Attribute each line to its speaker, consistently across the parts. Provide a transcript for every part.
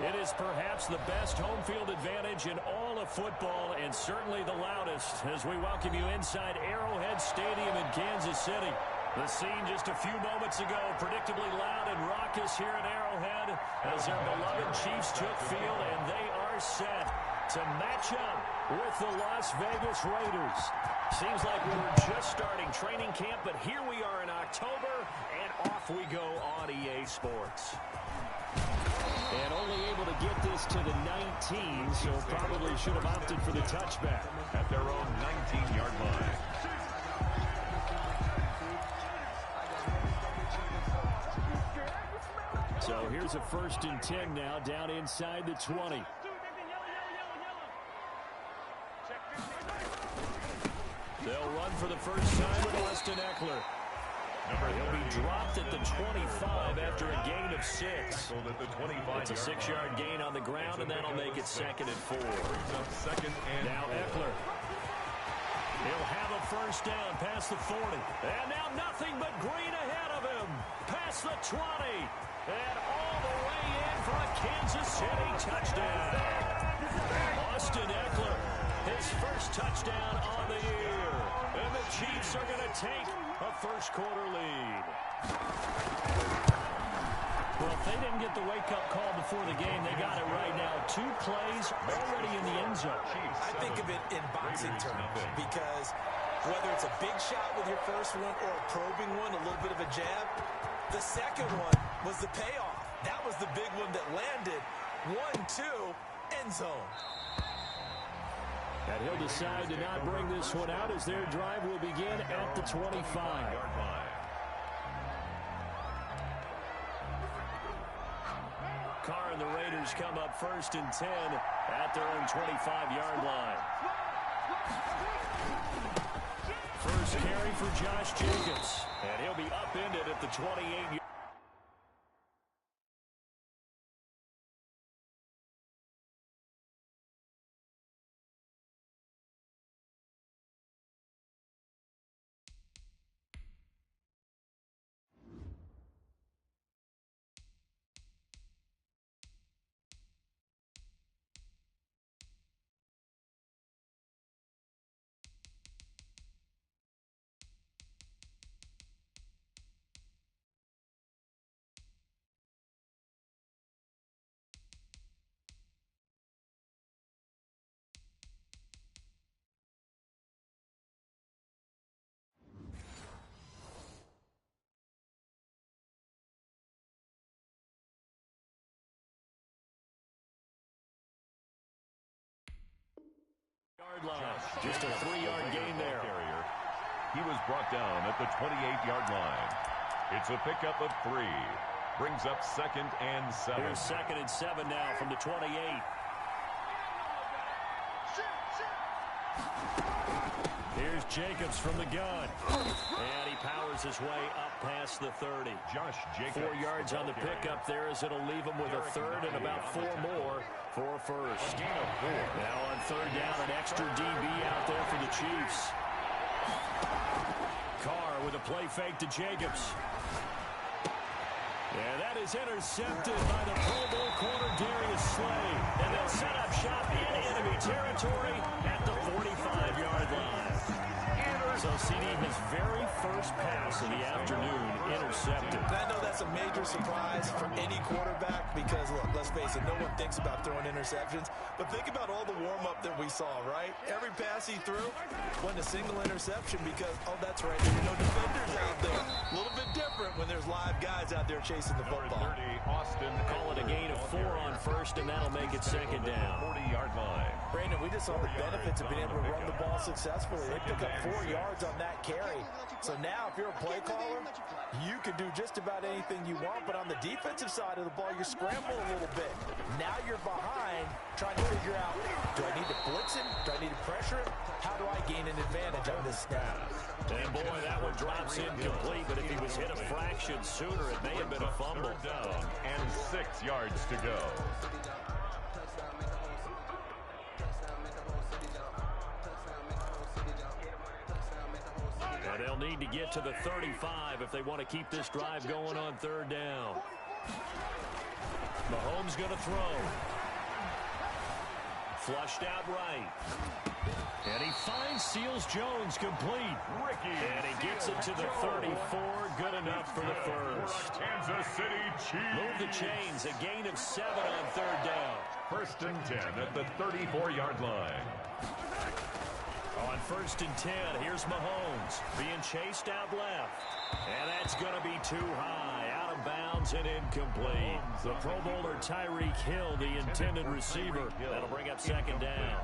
Speaker 1: It is perhaps the best home field advantage in all of football and certainly the loudest as we welcome you inside Arrowhead Stadium in Kansas City. The scene just a few moments ago, predictably loud and raucous here at Arrowhead as their beloved Chiefs took field, and they are set to match up with the Las Vegas Raiders. Seems like we were just starting training camp, but here we are in October, and off we go on EA Sports. And only able to get this to the 19, so probably should have opted for the touchback.
Speaker 2: At their own 19-yard line.
Speaker 1: So here's a 1st and 10 now, down inside the 20. They'll run for the first time with Austin Eckler. He'll be dropped at the 25 after a gain of 6. It's a 6-yard gain on the ground, and that'll make it 2nd and 4. Now Eckler. He'll have a first down past the 40. And now nothing but green ahead of him. Past the 20. And all the way in for a Kansas City touchdown. Austin Eckler, his first touchdown on the year. And the Chiefs are going to take a first-quarter lead. Well, if they didn't get the wake-up call before the game, they got it right now. 2 plays already in the end zone.
Speaker 3: I think of it in boxing terms because whether it's a big shot with your first one or a probing one, a little bit of a jab, the second one was the payoff. That was the big one that landed. 1-2, end zone.
Speaker 1: And he'll decide to not bring this one out as their drive will begin at the 25-yard line. Carr and the Raiders come up 1st and 10 at their own 25-yard line. First carry for Josh Jacobs. And he'll be upended at the 28-yard. Line. Just a 3-yard gain there.
Speaker 2: He was brought down at the 28-yard line. It's a pickup of 3. Brings up 2nd and 7.
Speaker 1: Here's 2nd and 7 now from the 28. Here's Jacobs from the gun. And he powers his way up past the 30.
Speaker 2: Josh Jacobs.
Speaker 1: 4 yards on the pickup there as it'll leave him with a 3rd and about 4 more for a first. Now on 3rd down, an extra DB out there for the Chiefs. Carr with a play fake to Jacobs. And that is intercepted by the Pro Bowl corner Darius Slay. And they'll set up shop in enemy territory at the 45-yard line. So CD, his very first pass of the afternoon intercepted.
Speaker 3: And I know that's a major surprise for any quarterback because, look, let's face it, no one thinks about throwing interceptions. But think about all the warm-up that we saw, right? Every pass he threw wasn't a single interception because, oh, that's right, there were no defenders out there. A little bit different when there's live guys out there chasing the football.
Speaker 2: 30, Austin.
Speaker 1: Call it a gain of 4 on first, and that'll make it 2nd down.
Speaker 2: 40-yard line.
Speaker 3: Brandon, we just saw the benefits of being able to run the ball successfully. They pick up 4 yards on that carry. So now, if you're a play caller, you can do just about anything you want. But on the defensive side of the ball, you're scrambling a little bit. Now you're behind, trying to figure out, do I need to blitz him? Do I need to pressure him? How do I gain an advantage on this snap?
Speaker 1: And boy, that one drops incomplete, but if he was hit a fraction sooner, it may have been a fumble.
Speaker 2: Down and 6 yards to go.
Speaker 1: And they'll need to get to the 35 if they want to keep this drive going on 3rd down. Mahomes going to throw. Flushed out right. And he finds Seals-Jones complete. And he gets it to the 34. Good enough for the first.
Speaker 2: Kansas City Chiefs.
Speaker 1: Move the chains. A gain of 7 on third down.
Speaker 2: 1st and 10 at the 34-yard line.
Speaker 1: On 1st and 10, here's Mahomes being chased out left. And that's going to be too high. Out of bounds and incomplete. The Pro Bowler Tyreek Hill, the intended receiver. That'll bring up 2nd down.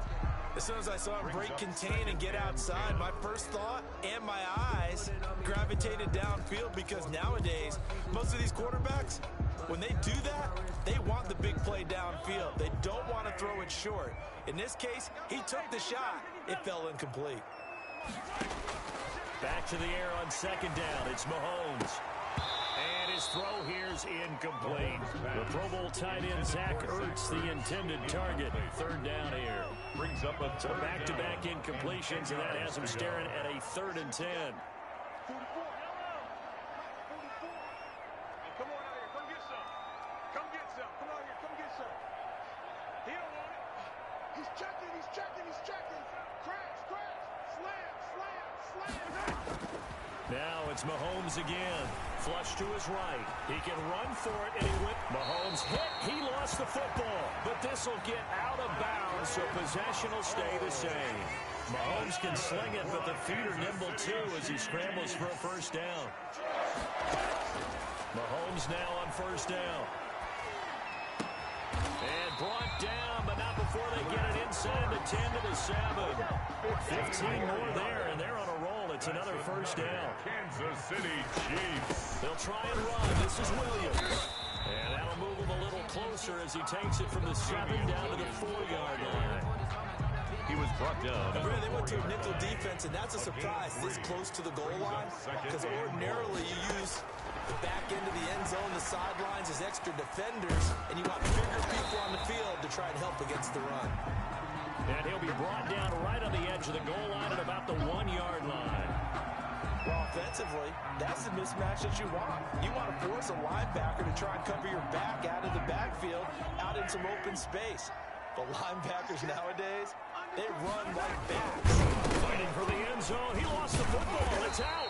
Speaker 3: As soon as I saw him break contain and get outside, my first thought and my eyes gravitated downfield, because nowadays, most of these quarterbacks, when they do that, they want the big play downfield. They don't want to throw it short. In this case, he took the shot. It fell incomplete.
Speaker 1: Back to the air on 2nd down. It's Mahomes. And his throw here's incomplete. The Pro Bowl tight end Zach Ertz, the intended target. 3rd down here.
Speaker 2: Brings up a
Speaker 1: So back-to-back incompletions, and that has him staring at a 3rd and 10.
Speaker 4: Come on out here. Come get some. Come get some. Come out here. Come get some. He don't want it. He's checking. He's checking. He's checking. Crash. Crash. Slam. Slam. Slam.
Speaker 1: Now it's Mahomes again. Flush to his right. He can run for it, and he went. Mahomes hit. He lost the football. But this will get out of bounds, so possession will stay the same. Mahomes can sling it, but the feet are nimble too as he scrambles for a 1st down. Mahomes now on 1st down. And brought down, but not before they get it inside the 10 to the 7. 15 more there, and they're on a roll. It's another 1st down.
Speaker 2: Kansas City Chiefs.
Speaker 1: They'll try and run. This is Williams. And that'll move him a little closer as he takes it from the 7 down to the 4-yard line.
Speaker 2: He was brought down.
Speaker 3: They went to a nickel defense, and that's a surprise this close to the goal line, because ordinarily you use the back end of the end zone, the sidelines as extra defenders, and you want bigger people on the field to try and help against the run.
Speaker 1: And he'll be brought down right on the edge of the goal line at about the 1-yard line.
Speaker 3: Well, offensively, that's the mismatch that you want. You want to force a linebacker to try and cover your back out of the backfield, out in some open space. But linebackers nowadays, they run like backs.
Speaker 1: Fighting for the end zone. He lost the football. It's out.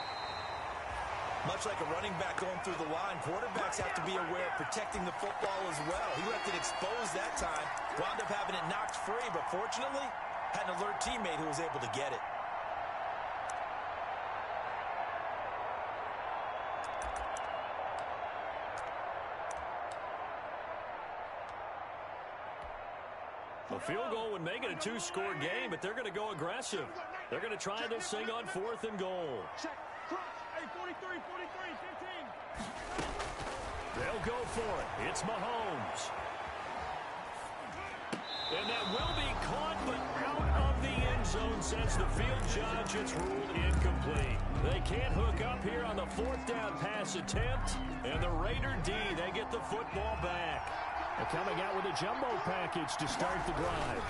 Speaker 3: Much like a running back going through the line, quarterbacks have to be aware of protecting the football as well. He left it exposed that time, wound up having it knocked free, but fortunately, had an alert teammate who was able to get it.
Speaker 1: A field goal would make it a 2-score game, but they're going to go aggressive. They're going to try this thing on 4th and goal.
Speaker 4: Check. Crunch. Hey, 43, 43, 15.
Speaker 1: They'll go for it. It's Mahomes. And that will be caught, but out of the end zone, says the field judge. It's ruled incomplete. They can't hook up here on the 4th down pass attempt. And the Raider D, they get the football back. They're coming out with a jumbo package to start the drive.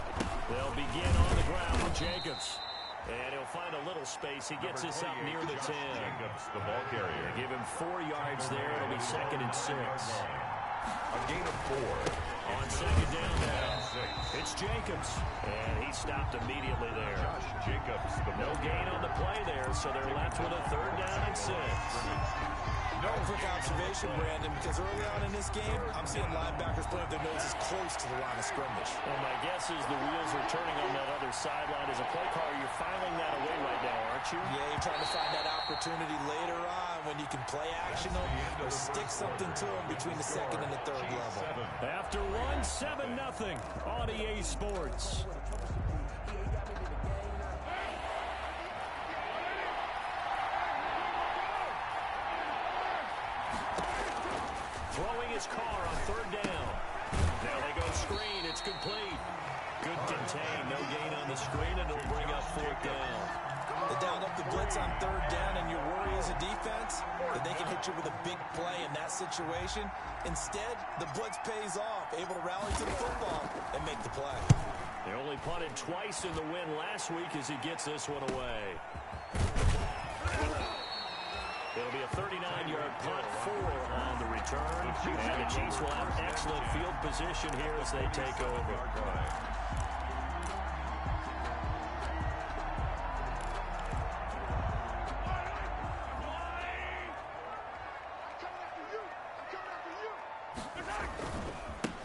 Speaker 1: They'll begin on the ground with Jacobs. And he'll find a little space. He gets this up near the 10.
Speaker 2: Jacobs, the ball carrier.
Speaker 1: They give him 4 yards there. It'll be 2nd and 6.
Speaker 2: A gain of 4.
Speaker 1: On 2nd down now, it's Jacobs. And he stopped immediately there.
Speaker 2: Josh Jacobs, the
Speaker 1: No gain on the play there, so they're left with a 3rd down and 6.
Speaker 3: No quick observation, Brandon, because early on in this game, I'm seeing linebackers putting their noses close to the line of scrimmage.
Speaker 1: Well, my guess is the wheels are turning on that other sideline. As a play caller, you're filing that away right now, aren't you?
Speaker 3: Yeah, you're trying to find that opportunity later on when you can play action them or stick something to them between the 2nd and the 3rd level.
Speaker 1: After one, 7-0 on EA Sports. Throwing his car on 3rd down. Now they go screen. It's complete. Good contain. No gain on the screen, and it'll bring up 4th down.
Speaker 3: They down up the blitz on 3rd down, and your worry as a defense that they can hit you with a big play in that situation. Instead, the blitz pays off, able to rally to the football and make the play.
Speaker 1: They only punted twice in the win last week as he gets this one away. It'll be a 39-yard punt, 4 on the return. And the Chiefs will have excellent field position here as they take over.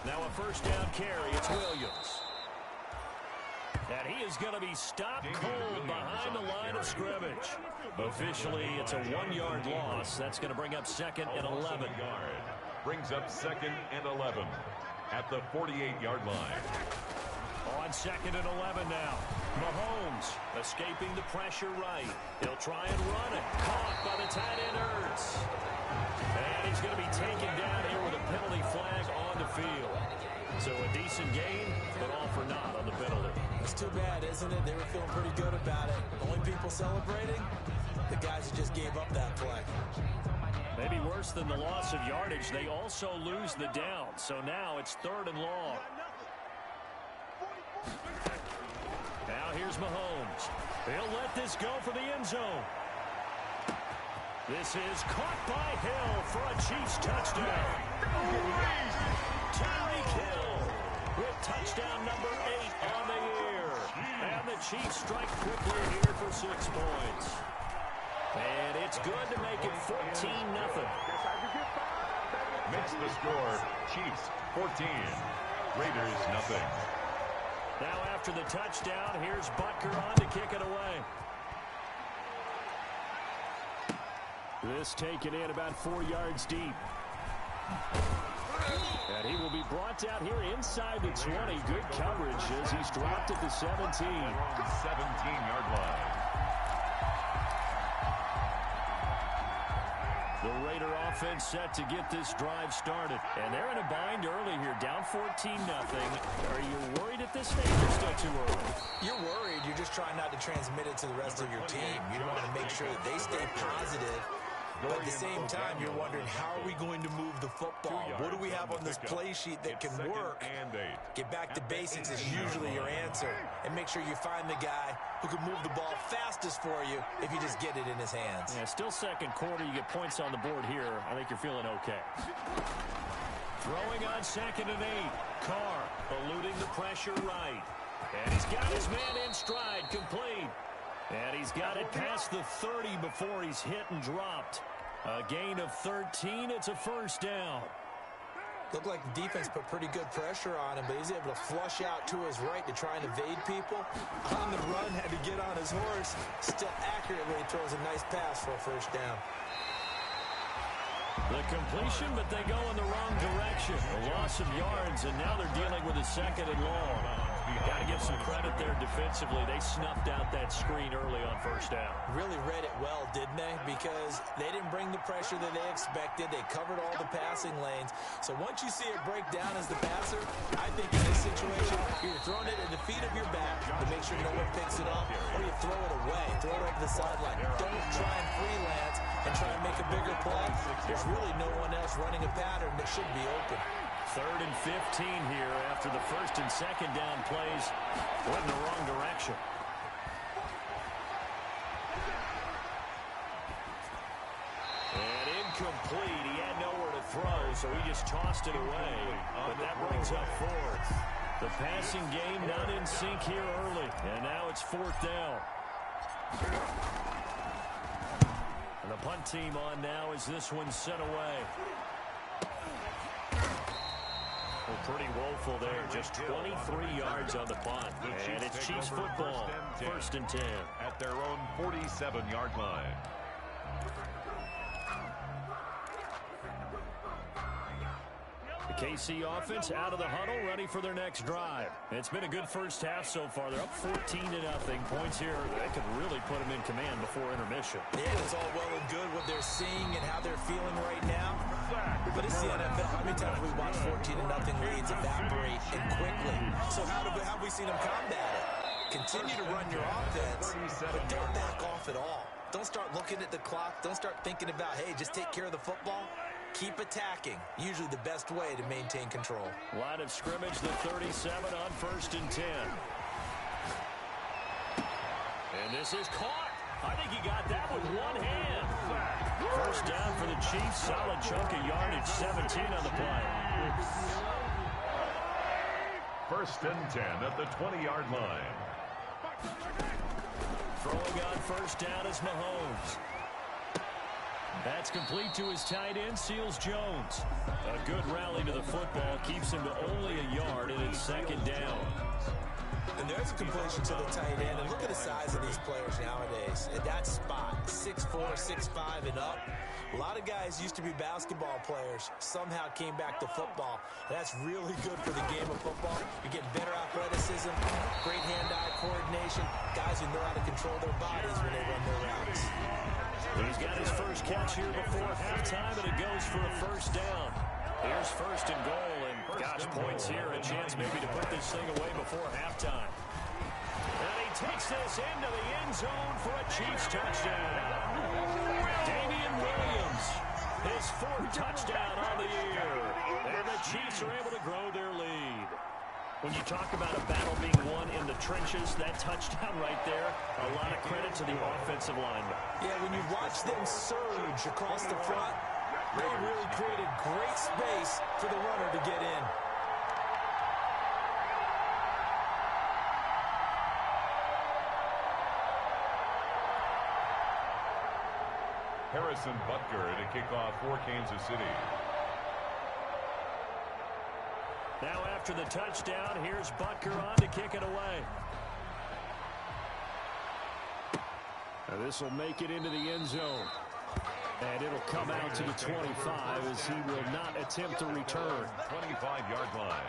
Speaker 1: Now a first down carry. It's Williams. And he is going to be stopped cold behind the line of scrimmage. Officially, it's a 1-yard loss. That's going to bring up 2nd and 11.
Speaker 2: Brings up 2nd and 11 at the 48-yard line.
Speaker 1: On 2nd and 11 now. Mahomes escaping the pressure right. He'll try and run it. Caught by the tight end Ertz. And he's going to be taken down here with a penalty flag on the field. So a decent gain, but all for naught on the penalty.
Speaker 3: It's too bad, isn't it? They were feeling pretty good about it. Only people celebrating, the guys who just gave up that play.
Speaker 1: Maybe worse than the loss of yardage, they also lose the down. So now it's 3rd and long. Now here's Mahomes. He'll let this go for the end zone. This is caught by Hill for a Chiefs touchdown. Tyreek Hill with touchdown number 8 on the year. And the Chiefs strike quickly here for 6 points. And it's good to make it 14-0.
Speaker 2: Makes the score Chiefs 14, Raiders nothing.
Speaker 1: Now after the touchdown, here's Butker on to kick it away. This taken in about 4 yards deep. And he will be brought out here inside the 20. Good coverage as he's dropped at the 17.
Speaker 2: 17-yard line.
Speaker 1: The Raider offense set to get this drive started. And they're in a bind early here, down 14-0. Are you worried at this stage or still too early?
Speaker 3: You're worried. You're just trying not to transmit it to the rest of your team. You want to make sure that they stay positive. But at the same time, you're wondering, how are we going to move the football? What do we have on this play sheet that can work? Get back to basics is usually your answer. And make sure you find the guy who can move the ball fastest for you if you just get it in his hands.
Speaker 1: Yeah, still second quarter. You get points on the board here. I think you're feeling okay. Throwing on 2nd and 8. Carr eluding the pressure right. And he's got his man in stride, complete. And he's got it past the 30 before he's hit and dropped. A gain of 13. It's a first down.
Speaker 3: Looked like the defense put pretty good pressure on him, but he's able to flush out to his right to try and evade people. On the run, had to get on his horse. Still accurately throws a nice pass for a first down.
Speaker 1: The completion, but they go in the wrong direction. A loss of yards, and now they're dealing with a 2nd and long. Got to give some credit there defensively. They snuffed out that screen early on first down.
Speaker 3: Really read it well, didn't they? Because they didn't bring the pressure that they expected. They covered all the passing lanes. So once you see it break down as the passer, I think in this situation, you're throwing it at the feet of your back to make sure no one picks it up, or you throw it away, throw it over the sideline. Don't try and freelance and try and make a bigger play. There's really no one else running a pattern that should be open.
Speaker 1: 3rd and 15 here after the 1st and 2nd down plays went in the wrong direction. And incomplete. He had nowhere to throw, so he just tossed it away. But that brings up 4th. The passing game not in sync here early. And now it's 4th down. And the punt team on now as this one's sent away. Well, pretty woeful there. Just 23 yards on the punt. And it's Chiefs football. 1st and 10.
Speaker 2: At their own 47-yard line.
Speaker 1: The KC offense out of the huddle, ready for their next drive. It's been a good first half so far. They're up 14-0. Points here, they could really put them in command before intermission.
Speaker 3: Yeah, it's all well and good what they're seeing and how they're feeling right now. But it's the NFL. How many times have we watched 14-0 leads evaporate and quickly? So how have we seen them combat it? Continue to run your offense, but don't back off at all. Don't start looking at the clock. Don't start thinking about, hey, just take care of the football. Keep attacking. Usually the best way to maintain control.
Speaker 1: Line of scrimmage, the 37 on 1st and 10. And this is caught. I think he got that with one hand. First down for the Chiefs. Solid chunk of yardage. 17 on the play.
Speaker 2: First and 10 at the 20-yard line.
Speaker 1: Throwing on first down is Mahomes. That's complete to his tight end, Seals Jones. A good rally to the football keeps him to only a yard, and it's second down.
Speaker 3: And there's a completion to the tight end. And look at the size of these players nowadays. At that spot, 6'4", 6'5", and up. A lot of guys used to be basketball players. Somehow came back to football. That's really good for the game of football. You're getting better athleticism, great hand-eye coordination. Guys who know how to control their bodies when they run their routes.
Speaker 1: He's got his first catch here before halftime, and it goes for a first down. Here's first and goal, and gosh, points here. A chance maybe to put this thing away before halftime. And he takes this into the end zone for a Chiefs touchdown. Damian Williams, his fourth touchdown on the year. And the Chiefs are able to grow their lead. When you talk about a battle being won in the trenches, that touchdown right there, a lot of credit to the offensive lineman.
Speaker 3: Yeah, when you watch them surge across the front, they really created great space for the runner to get in.
Speaker 2: Harrison Butker to kick off for Kansas City.
Speaker 1: Now after the touchdown, here's Butker on to kick it away. This will make it into the end zone. And it'll come out to the 25 as he will not attempt to return.
Speaker 2: 25-yard line.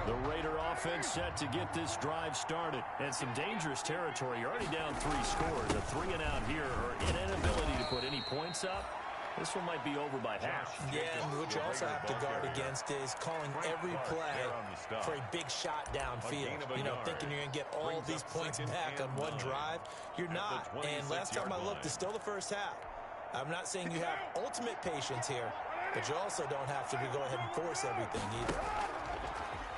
Speaker 1: The Raider offense set to get this drive started. And some dangerous territory. You're already down 3 scores. A 3-and-out here or an inability to put any points up. This one might be over by half.
Speaker 3: Yeah, and what you also have to guard against is calling every play for a big shot downfield. You know, thinking you're going to get all of these points back on one drive. You're not. And last time I looked, it's still the first half. I'm not saying you have ultimate patience here, but you also don't have to go ahead and force everything either.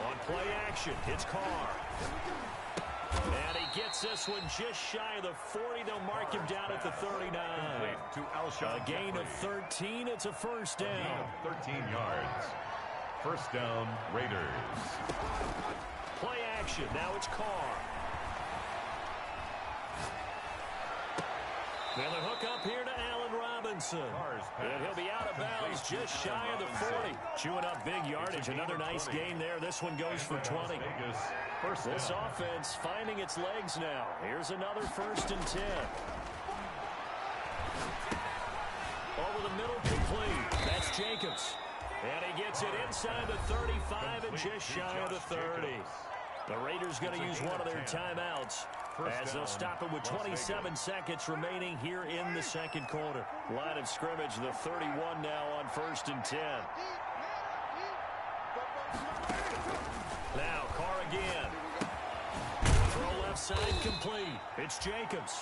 Speaker 1: On play action, it's Carr. And he gets this one just shy of the 40. They'll mark him down at the 39. A gain of 13. It's a first down.
Speaker 2: 13 yards. First down, Raiders.
Speaker 1: Play action. Now it's Carr. And the hook up here to Allen Robinson. And he'll be out of bounds just shy of the 40. Chewing up big yardage. Another nice gain there. This one goes for 20. This offense finding its legs now. Here's another first and 10. Over the middle, complete. That's Jacobs. And he gets it inside the 35 and just shy of the 30. The Raiders going to use one of their timeouts as they'll stop it with 27 seconds remaining here in the second quarter. Line of scrimmage, the 31 now on first and 10. Now Carr again. Throw left side complete. It's Jacobs.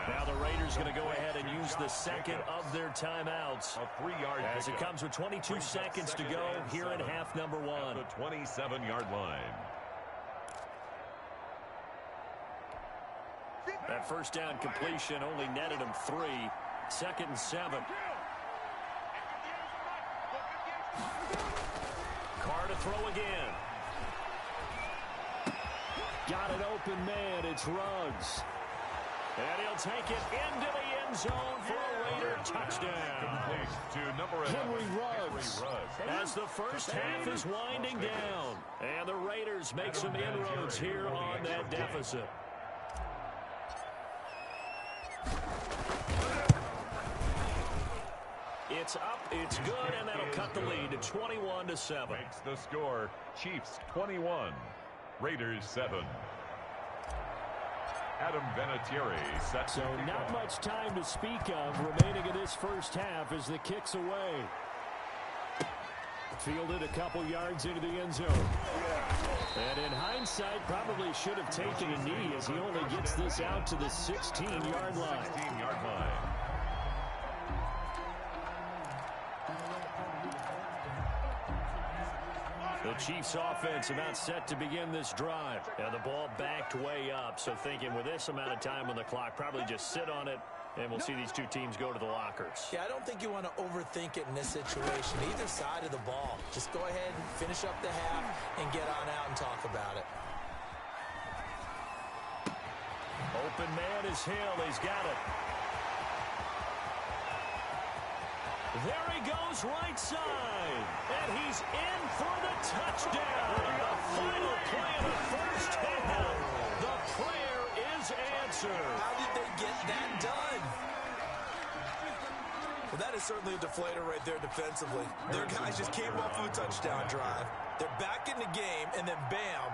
Speaker 1: Now the Raiders going to go ahead and use the second of their timeouts as it comes with 22 seconds to go here in half number 1.
Speaker 2: The 27-yard line.
Speaker 1: That first down completion only netted him 3. Second and 7. Carr to throw again. Got an open man. It's Ruggs. And he'll take it into the end zone for a Raider touchdown. Henry Ruggs. As the first half is winding down. And the Raiders make some inroads here on that deficit. It's up, it's good, and that'll cut the lead to 21-7.
Speaker 2: Makes the score. Chiefs 21, Raiders 7. Adam Vinatieri set.
Speaker 1: So not much time to speak of remaining in this first half as the kick's away. Fielded a couple yards into the end zone. And in hindsight, probably should have taken a knee as he only gets this out to the 16-yard line.
Speaker 2: 16-yard line.
Speaker 1: The Chiefs offense about set to begin this drive. And the ball backed way up. So thinking with this amount of time on the clock, probably just sit on it, and we'll see these two teams go to the lockers.
Speaker 3: Yeah, I don't think you want to overthink it in this situation. Either side of the ball. Just go ahead and finish up the half and get on out and talk about it.
Speaker 1: Open man is Hill. He's got it. There he goes right side. And he's in for the touchdown. The final play of the first half. The prayer is answered.
Speaker 3: How did they get that done? Well, that is certainly a deflator right there defensively. Their guys just came off of a touchdown drive. They're back in the game, and then bam,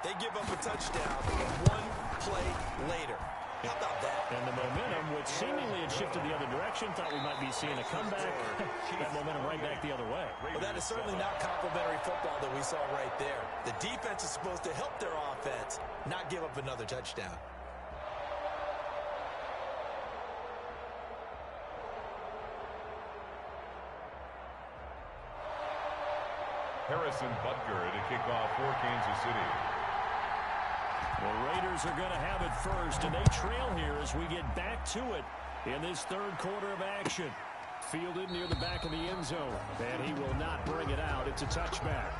Speaker 3: they give up a touchdown one play later. How about that?
Speaker 1: And the momentum, which seemingly had shifted the other direction, thought we might be seeing a comeback. That momentum right back the other way.
Speaker 3: Well, that is certainly not complimentary football that we saw right there. The defense is supposed to help their offense, not give up another touchdown.
Speaker 2: Harrison Butker to kick off for Kansas City.
Speaker 1: The Raiders are going to have it first, and they trail here as we get back to it in this third quarter of action. Fielded near the back of the end zone, and he will not bring it out. It's a touchback.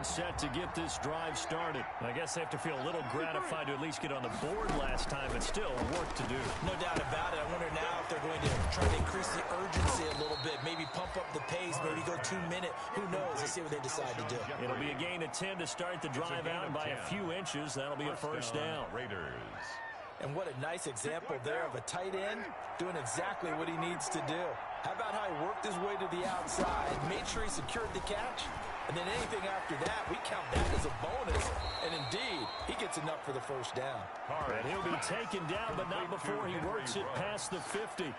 Speaker 1: Set to get this drive started. I guess they have to feel a little gratified to at least get on the board last time, but still work to do.
Speaker 3: No doubt about it. I wonder now if they're going to try to increase the urgency a little bit, maybe pump up the pace, maybe go 2 minute. Who knows? Let's see what they decide to do.
Speaker 1: It'll be a gain of 10 to start the drive out, and by a few inches, that'll be a first down.
Speaker 2: Raiders.
Speaker 3: And what a nice example there of a tight end doing exactly what he needs to do. How about how he worked his way to the outside, made sure he secured the catch? And then anything after that, we count that as a bonus. And indeed, he gets enough for the first down.
Speaker 1: And he'll be taken down, but not before he works it past the 50.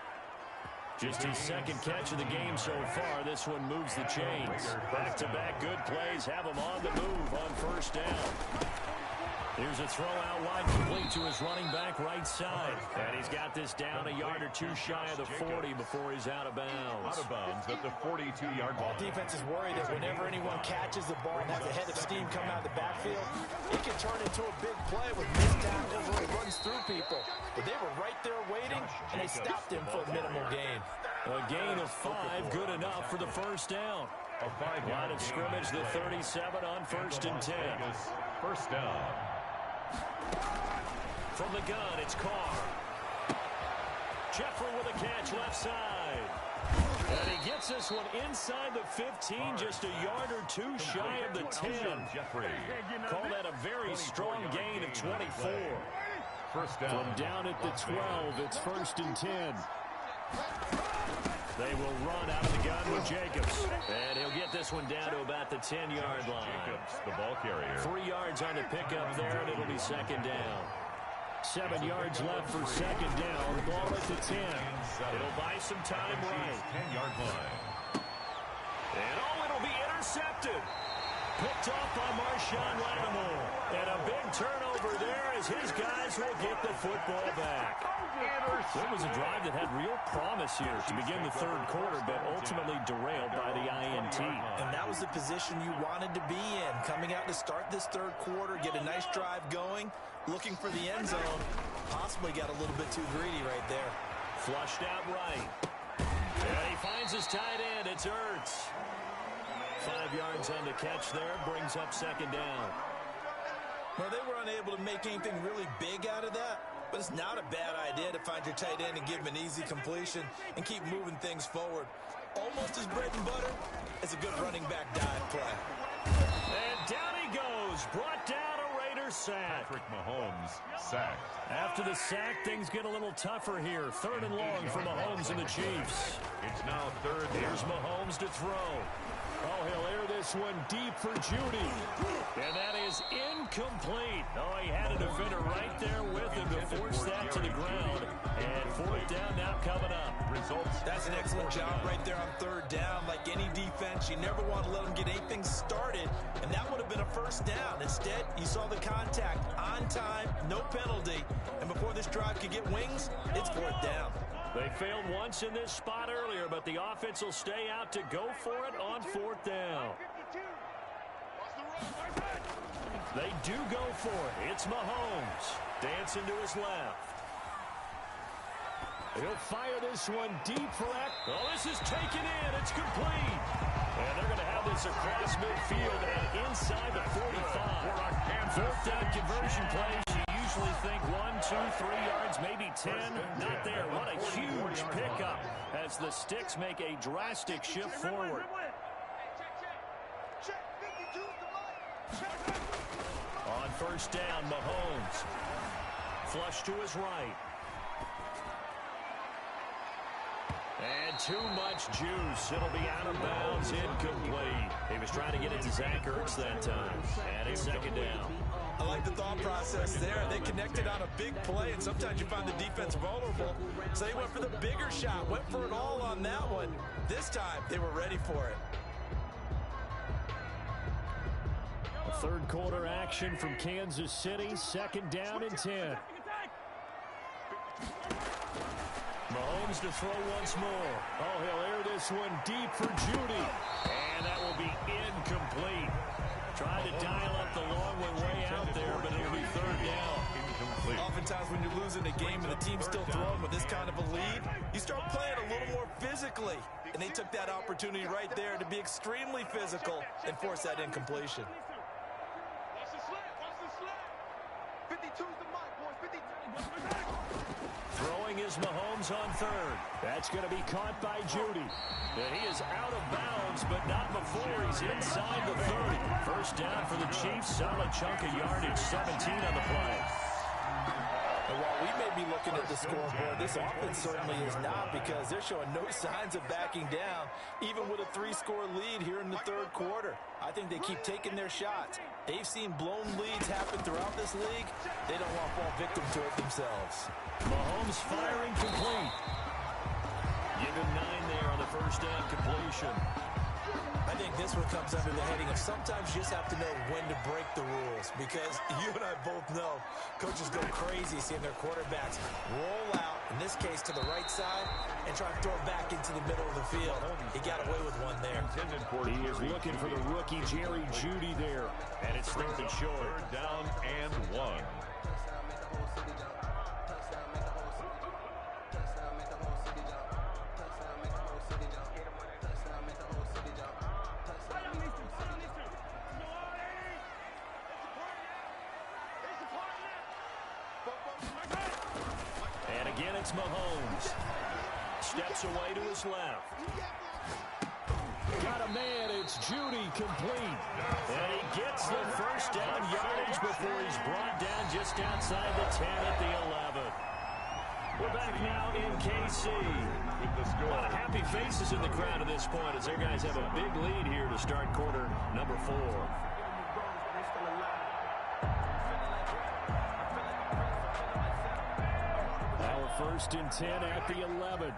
Speaker 1: Just his second catch of the game so far. This one moves the chains. Back-to-back good plays have him on the move on first down. Here's a throw out wide, complete to his running back right side. And he's got this down a yard or two shy of the 40 before he's out of bounds.
Speaker 2: Out of bounds at the 42-yard line.
Speaker 3: Defense is worried that whenever anyone catches the ball and has a head of steam come out of the backfield, it can turn into a big play with missed tackles where he runs through people. But they were right there waiting, and they stopped him for a minimal gain.
Speaker 1: A gain of 5, good enough for the first down.
Speaker 2: A 5-yard
Speaker 1: line of scrimmage, the 37 on first and 10.
Speaker 2: First down.
Speaker 1: From the gun, it's Carr. Jeffrey with a catch left side. And he gets this one inside the 15, just a yard or two shy of the 10. Call that a very strong gain of 24.
Speaker 2: First down.
Speaker 1: From down at the 12, it's first and 10. They will run out of the gun with Jacobs. And he'll get this one down to about the 10-yard line.
Speaker 2: Jacobs, the ball carrier.
Speaker 1: 3 yards on the pickup there, and it'll be second down. 7 yards left for second down. The ball at the 10. It'll buy some time right.
Speaker 2: 10-yard line.
Speaker 1: And it'll be intercepted. Picked off by Marshawn Lattimore. And a big turnover there as his guys will get the football back. It was a drive that had real promise here to begin the third quarter, but ultimately derailed by the INT.
Speaker 3: And that was the position you wanted to be in. Coming out to start this third quarter, get a nice drive going, looking for the end zone. Possibly got a little bit too greedy right there.
Speaker 1: Flushed out right. And he finds his tight end. It's Ertz. 5 yards on the catch there, brings up second down.
Speaker 3: Well, they were unable to make anything really big out of that, but it's not a bad idea to find your tight end and give him an easy completion and keep moving things forward. Almost as bread and butter as a good running back dive play.
Speaker 1: And down he goes, brought down a Raiders sack.
Speaker 2: Patrick Mahomes sacked.
Speaker 1: After the sack, things get a little tougher here. Third and long for Mahomes and the Chiefs.
Speaker 2: It's now third.
Speaker 1: Here's Mahomes to throw. Oh, he'll air this one deep for Judy. And that is incomplete. Oh, he had it a defender right there with him to force that to the ground. And fourth down now coming up.
Speaker 3: That's an excellent job right there on third down. Like any defense, you never want to let them get anything started, and that would have been a first down. Instead, you saw the contact on time, no penalty, and before this drive could get wings, it's fourth down.
Speaker 1: They failed once in this spot earlier, but the offense will stay out to go for it on fourth down. They do go for it. It's Mahomes dancing to his left. He'll fire this one deep for that. Oh, this is taken in. It's complete. And they're going to have this across midfield and inside the 45. Fourth down conversion plays. You usually think 1, 2, 3 yards, maybe 10. Not there. What a huge pickup as the Sticks make a drastic shift forward. On first down, Mahomes. Flush to his right. And too much juice. It'll be out of bounds, incomplete. He was trying to get it to Zach Ertz that time. And it's second down.
Speaker 3: I like the thought process there. They connected on a big play, and sometimes you find the defense vulnerable. So they went for the bigger shot, went for it all on that one. This time, they were ready for it.
Speaker 1: A third quarter action from Kansas City. Second down and 10. Mahomes to throw once more. Oh, he'll air this one deep for Judy. And that will be incomplete. Trying to dial up the long one way out there, but it'll be third down.
Speaker 2: Incomplete.
Speaker 3: Oftentimes when you're losing a game and the team's still throwing with this kind of a lead, you start playing a little more physically. And they took that opportunity right there to be extremely physical and force that incompletion.
Speaker 4: Watch the slant. Watch the slant. 52's the mark, boys. 52.
Speaker 1: Throwing is Mahomes on third. That's going to be caught by Judy. And he is out of bounds, but not before he's inside the 30. First down for the Chiefs. Solid chunk of yardage, 17 on the play.
Speaker 3: And while we may be looking at the scoreboard, this offense certainly is not, because they're showing no signs of backing down, even with a 3-score lead here in the third quarter. I think they keep taking their shots. They've seen blown leads happen throughout this league. They don't want to fall victim to it themselves.
Speaker 1: Mahomes firing complete. Give him 9 there on the first down completion.
Speaker 3: I think this one comes under the heading of sometimes you just have to know when to break the rules, because you and I both know coaches go crazy seeing their quarterbacks roll out, in this case to the right side, and try to throw it back into the middle of the field. He got away with one there.
Speaker 1: He is looking for the rookie Jerry Judy there, and it's third and short.
Speaker 2: Third down and 1.
Speaker 1: And again, it's Mahomes. Steps away to his left. Got a man, it's Judy, complete. And he gets the first down yardage before he's brought down just outside the 10 at the 11. We're back now in KC. A lot of happy faces in the crowd at this point as their guys have a big lead here to start quarter number 4. First and 10 at the 11.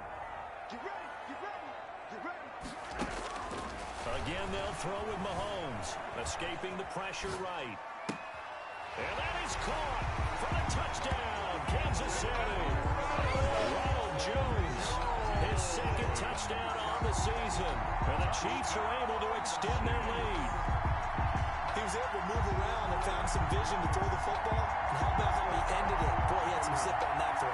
Speaker 1: Again, they'll throw with Mahomes, escaping the pressure right. And that is caught for the touchdown, Kansas City. Ronald Jones, his second touchdown on the season. And the Chiefs are able to extend their lead.
Speaker 3: He was able to move around and found some vision to throw the football. And how about how he ended it? Boy, he had some zip on that throw.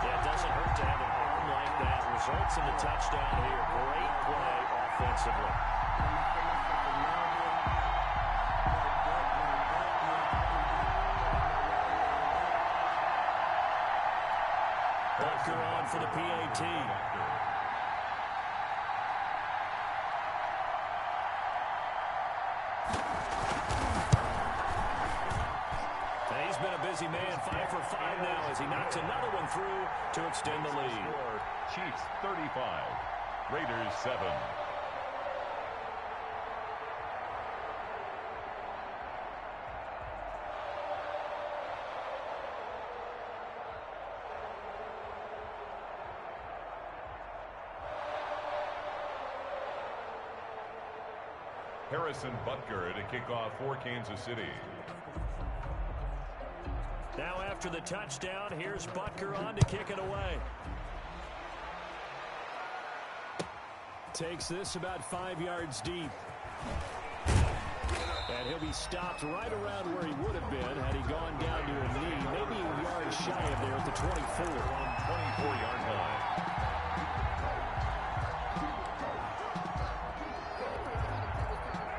Speaker 1: Yeah, it doesn't hurt to have an arm like that. Results in the touchdown here. Great play offensively. Bunker on for the PAT. He's been a busy man, 5 for 5 now as he knocks another one through to extend the lead.
Speaker 2: Chiefs 35, Raiders 7. Harrison Butker to kick off for Kansas City.
Speaker 1: Now after the touchdown, here's Butker on to kick it away. Takes this about 5 yards deep. And he'll be stopped right around where he would have been had he gone down to a knee, maybe a yard shy of there at the 24.
Speaker 2: On 24-yard line.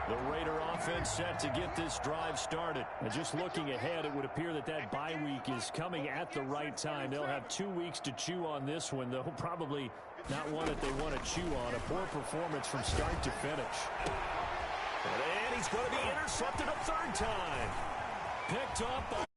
Speaker 1: The Raider offense set to get this drive started. And just looking ahead, it would appear that that bye week is coming at the right time. They'll have 2 weeks to chew on this one, though probably not one that they want to chew on. A poor performance from start to finish. And he's going to be intercepted a third time. Picked up by